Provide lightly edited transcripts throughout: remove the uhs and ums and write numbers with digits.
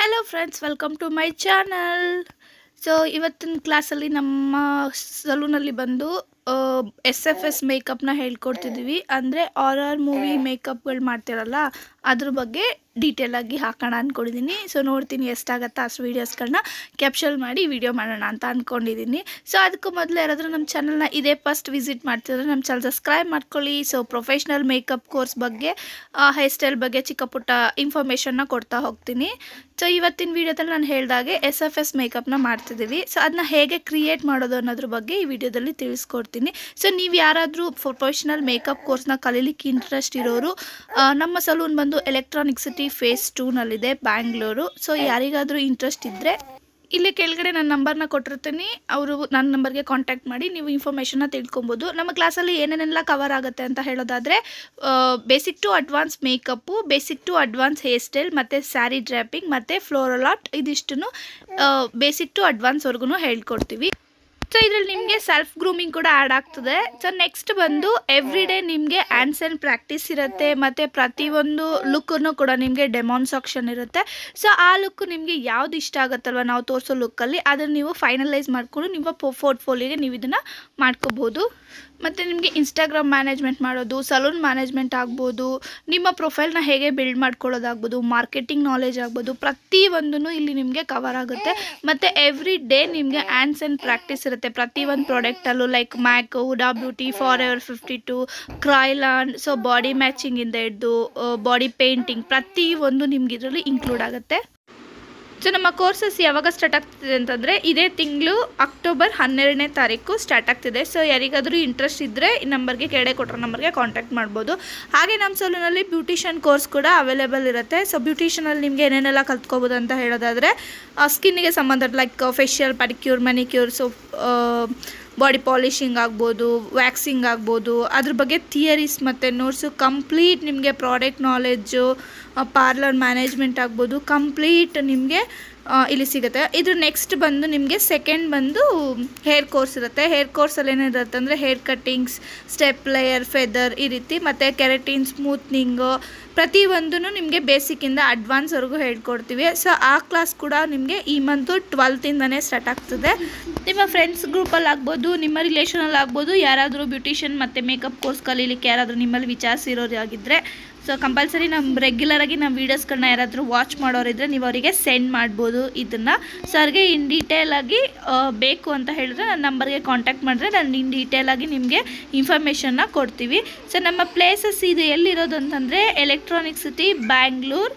Hello friends, welcome to my channel. So ಇವತ್ತಿನ ಕ್ಲಾಸಲ್ಲಿ ನಮ್ಮ ಸಲೂನಲ್ಲಿ ಬಂದು SFX ಮೇಕಪ್ನ ಹೇಳ್ಕೊಡ್ತಿದ್ದೀವಿ. ಅಂದರೆ ಆರ್ ಮೂವಿ ಮೇಕಪ್ಗಳು ಮಾಡ್ತಿರಲ್ಲ ಅದ್ರ ಬಗ್ಗೆ ಡೀಟೇಲ್ ಆಗಿ ಹಾಕೋಣ ಅಂದ್ಕೊಂಡಿದ್ದೀನಿ. ಸೊ ನೋಡ್ತೀನಿ ಎಷ್ಟಾಗತ್ತೆ ಅಷ್ಟು ವೀಡಿಯೋಸ್ಗಳನ್ನ ಕ್ಯಾಪ್ಚರ್ ಮಾಡಿ ವಿಡಿಯೋ ಮಾಡೋಣ ಅಂತ ಅಂದ್ಕೊಂಡಿದ್ದೀನಿ. ಸೊ ಅದಕ್ಕೂ ಮೊದಲು ಯಾರಾದರೂ ನಮ್ಮ ಚಾನಲ್ನ ಇದೇ ಫಸ್ಟ್ ವಿಸಿಟ್ ಮಾಡ್ತಿದ್ರೆ ನಮ್ಮ ಚಾನಲ್ ಸಬ್ಸ್ಕ್ರೈಬ್ ಮಾಡ್ಕೊಳ್ಳಿ. ಸೊ ಪ್ರೊಫೆಷ್ನಲ್ ಮೇಕಪ್ ಕೋರ್ಸ್ ಬಗ್ಗೆ, ಹೇರ್ ಸ್ಟೈಲ್ ಬಗ್ಗೆ ಚಿಕ್ಕ ಪುಟ್ಟ ಇನ್ಫಾರ್ಮೇಷನ್ನ ಕೊಡ್ತಾ ಹೋಗ್ತೀನಿ. ಸೊ ಇವತ್ತಿನ ವಿಡಿಯೋದಲ್ಲಿ ನಾನು ಹೇಳಿದಾಗೆ SFX ಮೇಕಪ್ನ ಮಾಡ್ತಿದ್ದೀವಿ. ಸೊ ಅದನ್ನ ಹೇಗೆ ಕ್ರಿಯೇಟ್ ಮಾಡೋದು ಅನ್ನೋದ್ರ ಬಗ್ಗೆ ಈ ವಿಡಿಯೋದಲ್ಲಿ ತಿಳಿಸ್ಕೊಡ್ತೀನಿ. ಸೊ ನೀವು ಯಾರಾದರೂ ಪ್ರೊಫೆಷ್ನಲ್ ಮೇಕಪ್ ಕೋರ್ಸ್ನ ಕಲೀಲಿಕ್ಕೆ ಇಂಟ್ರೆಸ್ಟ್ ಇರೋರು, ನಮ್ಮ ಸಲೂನ್ ಬಂದು ಎಲೆಕ್ಟ್ರಾನಿಕ್ ಸಿಟಿ ಫೇಸ್ 2ನಲ್ಲಿದೆ, ಬ್ಯಾಂಗ್ಳೂರು. ಸೊ ಯಾರಿಗಾದರೂ ಇಂಟ್ರೆಸ್ಟ್ ಇದ್ದರೆ ಇಲ್ಲಿ ಕೆಳಗಡೆ ನನ್ನ ನಂಬರ್ನ ಕೊಟ್ಟಿರ್ತೀನಿ, ಅವರು ನನ್ನ ನಂಬರ್ಗೆ ಕಾಂಟ್ಯಾಕ್ಟ್ ಮಾಡಿ ನೀವು ಇನ್ಫಾರ್ಮೇಷನ್ನ ತಿಳ್ಕೊಬೋದು. ನಮ್ಮ ಕ್ಲಾಸಲ್ಲಿ ಏನೇನೆಲ್ಲ ಕವರ್ ಆಗುತ್ತೆ ಅಂತ ಹೇಳೋದಾದರೆ basic to advance makeup, basic to advance hair style ಮತ್ತು ಸ್ಯಾರಿ ಡ್ರ್ಯಾಪಿಂಗ್ ಮತ್ತು ಫ್ಲೋರಲ್ ಆರ್ಟ್, ಇದಿಷ್ಟು ಬೇಸಿಕ್ ಟು ಅಡ್ವಾನ್ಸ್ವರೆಗೂ ಹೇಳ್ಕೊಡ್ತೀವಿ. ಸೊ ಇದರಲ್ಲಿ ನಿಮಗೆ ಸೆಲ್ಫ್ ಗ್ರೂಮಿಂಗ್ ಕೂಡ ಆ್ಯಡ್ ಆಗ್ತದೆ. ಸೊ ನೆಕ್ಸ್ಟ್ ಬಂದು ಎವ್ರಿ ಡೇ ನಿಮಗೆ ಹ್ಯಾಂಡ್ಸ್ ಆ್ಯಂಡ್ ಪ್ರಾಕ್ಟೀಸ್ ಇರುತ್ತೆ, ಮತ್ತು ಪ್ರತಿಯೊಂದು ಲುಕ್ಕನ್ನು ಕೂಡ ನಿಮಗೆ ಡೆಮಾನ್ಸ್ಟ್ರೇಷನ್ ಇರುತ್ತೆ. ಸೊ ಆ ಲುಕ್ ನಿಮಗೆ ಯಾವ್ದು ಇಷ್ಟ ಆಗುತ್ತಲ್ವ ನಾವು ತೋರಿಸೋ ಲುಕ್ಕಲ್ಲಿ, ಅದನ್ನು ನೀವು ಫೈನಲೈಸ್ ಮಾಡಿಕೊಂಡು ನಿಮ್ಮ ಪೋರ್ಟ್ಫೋಲಿಯೋಗೆ ನೀವು ಇದನ್ನು ಮಾಡ್ಕೋಬೋದು. ಮತ್ತು ನಿಮಗೆ ಇನ್ಸ್ಟಾಗ್ರಾಮ್ ಮ್ಯಾನೇಜ್ಮೆಂಟ್ ಮಾಡೋದು, ಸಲೂನ್ ಮ್ಯಾನೇಜ್ಮೆಂಟ್ ಆಗ್ಬೋದು, ನಿಮ್ಮ ಪ್ರೊಫೈಲ್ನ ಹೇಗೆ ಬಿಲ್ಡ್ ಮಾಡ್ಕೊಳ್ಳೋದಾಗ್ಬೋದು, ಮಾರ್ಕೆಟಿಂಗ್ ನಾಲೆಜ್ ಆಗ್ಬೋದು, ಪ್ರತಿಯೊಂದೂ ಇಲ್ಲಿ ನಿಮಗೆ ಕವರ್ ಆಗುತ್ತೆ. ಮತ್ತು ಎವ್ರಿ ಡೇ ನಿಮಗೆ ಹ್ಯಾಂಡ್ಸ್ ಆ್ಯಂಡ್ ಪ್ರಾಕ್ಟೀಸ್ ಇರುತ್ತೆ ಪ್ರತಿಯೊಂದು ಪ್ರಾಡಕ್ಟಲ್ಲೂ, ಲೈಕ್ ಮ್ಯಾಕ್, HUDA beauty, forever 52, ಕ್ರೈಲಾನ್, so body ಮ್ಯಾಚಿಂಗಿಂದ ಹಿಡಿದು ಬಾಡಿ ಪೇಂಟಿಂಗ್ ಪ್ರತಿಯೊಂದು ನಿಮ್ಗೆ ಇದರಲ್ಲಿ ಇನ್ಕ್ಲೂಡ್ ಆಗುತ್ತೆ. ಸೊ ನಮ್ಮ ಕೋರ್ಸಸ್ ಯಾವಾಗ ಸ್ಟಾರ್ಟ್ ಆಗ್ತಿದೆ ಅಂತಂದರೆ ಇದೇ ತಿಂಗಳು ಅಕ್ಟೋಬರ್ 12ನೇ ತಾರೀಕು ಸ್ಟಾರ್ಟ್ ಆಗ್ತಿದೆ. ಸೊ ಯಾರಿಗಾದರೂ ಇಂಟ್ರೆಸ್ಟ್ ಇದ್ದರೆ ಈ ನಂಬರ್ಗೆ ಕೆಳಗಡೆ ಕೊಟ್ಟಿರೋ ನಂಬರ್ಗೆ ಕಾಂಟ್ಯಾಕ್ಟ್ ಮಾಡ್ಬೋದು. ಹಾಗೆ ನಮ್ಮ ಸಲೂನಲ್ಲಿ ಬ್ಯೂಟಿಷಿಯನ್ ಕೋರ್ಸ್ ಕೂಡ ಅವೈಲೇಬಲ್ ಇರುತ್ತೆ. ಸೊ ಬ್ಯೂಟಿಷಿಯನಲ್ಲಿ ನಿಮಗೆ ಏನೇನೆಲ್ಲ ಕಲ್ತ್ಕೋಬೋದು ಅಂತ ಹೇಳೋದಾದರೆ ಸ್ಕಿನ್ನಿಗೆ ಸಂಬಂಧ like facial, pedicure, manicure, so body polishing ಆಗ್ಬೋದು, ವ್ಯಾಕ್ಸಿಂಗ್ ಆಗ್ಬೋದು, ಅದ್ರ ಬಗ್ಗೆ ಥಿಯರೀಸ್ ಮತ್ತು ನೋಟ್ಸು ಕಂಪ್ಲೀಟ್ ನಿಮಗೆ, ಪ್ರಾಡಕ್ಟ್ ನಾಲೆಡ್ಜು, ಪಾರ್ಲರ್ ಮ್ಯಾನೇಜ್ಮೆಂಟ್ ಆಗ್ಬೋದು, ಕಂಪ್ಲೀಟ್ ನಿಮಗೆ ಇಲ್ಲಿ ಸಿಗುತ್ತೆ. ಇದ್ರ ನೆಕ್ಸ್ಟ್ ಬಂದು ನಿಮಗೆ ಸೆಕೆಂಡ್ ಬಂದು ಹೇರ್ ಕೋರ್ಸ್ ಇರುತ್ತೆ. ಹೇರ್ ಕೋರ್ಸಲ್ಲಿ ಏನಿರುತ್ತೆ ಅಂದರೆ hair cuttings, step layer, feather, ಈ ರೀತಿ, ಮತ್ತು ಕೆರಟಿನ್, ಸ್ಮೂತ್ನಿಂಗು, ಪ್ರತಿಯೊಂದೂ ನಿಮಗೆ ಬೇಸಿಕ್ಕಿಂದ ಅಡ್ವಾನ್ಸ್ವರೆಗೂ ಹೇಳ್ಕೊಡ್ತೀವಿ. ಸೊ ಆ ಕ್ಲಾಸ್ ಕೂಡ ನಿಮಗೆ ಈ ಮಂತು 12ನೇ ಸ್ಟಾರ್ಟ್ ಆಗ್ತದೆ. ನಿಮ್ಮ ಫ್ರೆಂಡ್ಸ್ ಗ್ರೂಪಲ್ಲಿ ಆಗ್ಬೋದು, ನಿಮ್ಮ ರಿಲೇಷನಲ್ಲಿ ಆಗ್ಬೋದು, ಯಾರಾದರೂ ಬ್ಯೂಟಿಷಿಯನ್ ಮತ್ತು ಮೇಕಪ್ ಕೋರ್ಸ್ ಕಲೀಲಿಕ್ಕೆ ಯಾರಾದರೂ ನಿಮ್ಮಲ್ಲಿ ವಿಚಾರಿಸಿರೋರು ಆಗಿದ್ದರೆ, ಸೊ ಕಂಪಲ್ಸರಿ ನಮ್ಮ ರೆಗ್ಯುಲರಾಗಿ ನಮ್ಮ ವೀಡಿಯೋಸ್ಗಳನ್ನ ಯಾರಾದರೂ ವಾಚ್ ಮಾಡೋರಿದ್ದರೆ ನೀವು ಅವರಿಗೆ ಸೆಂಡ್ ಮಾಡ್ಬೋದು ಇದನ್ನು. ಸೊ ಅವ್ರಿಗೆ ಇನ್ ಡೀಟೇಲಾಗಿ ಬೇಕು ಅಂತ ಹೇಳಿದ್ರೆ ನನ್ನ ನಂಬರ್ಗೆ ಕಾಂಟ್ಯಾಕ್ಟ್ ಮಾಡಿದ್ರೆ ನಾನು ಇನ್ ಡೀಟೇಲಾಗಿ ನಿಮಗೆ ಇನ್ಫಾರ್ಮೇಷನ್ನ ಕೊಡ್ತೀವಿ. ಸೊ ನಮ್ಮ ಪ್ಲೇಸಸ್ ಇದು ಎಲ್ಲಿರೋದು ಅಂತಂದರೆ ಎಲೆಕ್ಟ್ರಾನಿಕ್ ಸಿಟಿ, ಬ್ಯಾಂಗ್ಳೂರ್.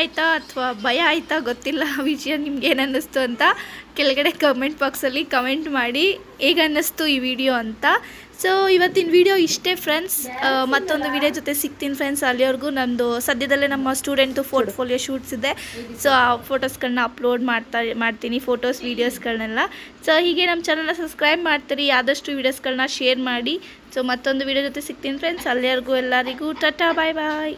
ಆಯಿತಾ ಅಥವಾ ಭಯ ಆಯಿತಾ ಗೊತ್ತಿಲ್ಲ ವಿಷಯ ನಿಮ್ಗೆ ಏನು ಅನ್ನಿಸ್ತು ಅಂತ ಕೆಳಗಡೆ ಕಮೆಂಟ್ ಬಾಕ್ಸಲ್ಲಿ ಕಮೆಂಟ್ ಮಾಡಿ ಹೇಗೆ ಅನ್ನಿಸ್ತು ಈ ವಿಡಿಯೋ ಅಂತ. ಸೊ ಇವತ್ತಿನ ವಿಡಿಯೋ ಇಷ್ಟೇ ಫ್ರೆಂಡ್ಸ್. ಮತ್ತೊಂದು ವಿಡಿಯೋ ಜೊತೆ ಸಿಗ್ತೀನಿ ಫ್ರೆಂಡ್ಸ್. ಅಲ್ಲಿವರೆಗೂ ನಮ್ಮದು ಸದ್ಯದಲ್ಲೇ ನಮ್ಮ ಸ್ಟೂಡೆಂಟು ಪೋರ್ಟ್ಫೋಲಿಯೋ ಶೂಟ್ಸ್ ಇದೆ. ಸೊ ಆ ಫೋಟೋಸ್ಗಳನ್ನ ಅಪ್ಲೋಡ್ ಮಾಡ್ತೀನಿ ಫೋಟೋಸ್ ವೀಡಿಯೋಸ್ಗಳನ್ನೆಲ್ಲ. ಸೊ ಹೀಗೆ ನಮ್ಮ ಚಾನಲ್ನ ಸಬ್ಸ್ಕ್ರೈಬ್ ಮಾಡ್ತೀರಿ, ಆದಷ್ಟು ವೀಡಿಯೋಸ್ಗಳನ್ನ ಶೇರ್ ಮಾಡಿ. ಸೊ ಮತ್ತೊಂದು ವಿಡಿಯೋ ಜೊತೆ ಸಿಗ್ತೀನಿ ಫ್ರೆಂಡ್ಸ್. ಅಲ್ಲಿವರೆಗೂ ಎಲ್ಲರಿಗೂ ಟಾಟಾ ಬಾಯ್ ಬಾಯ್.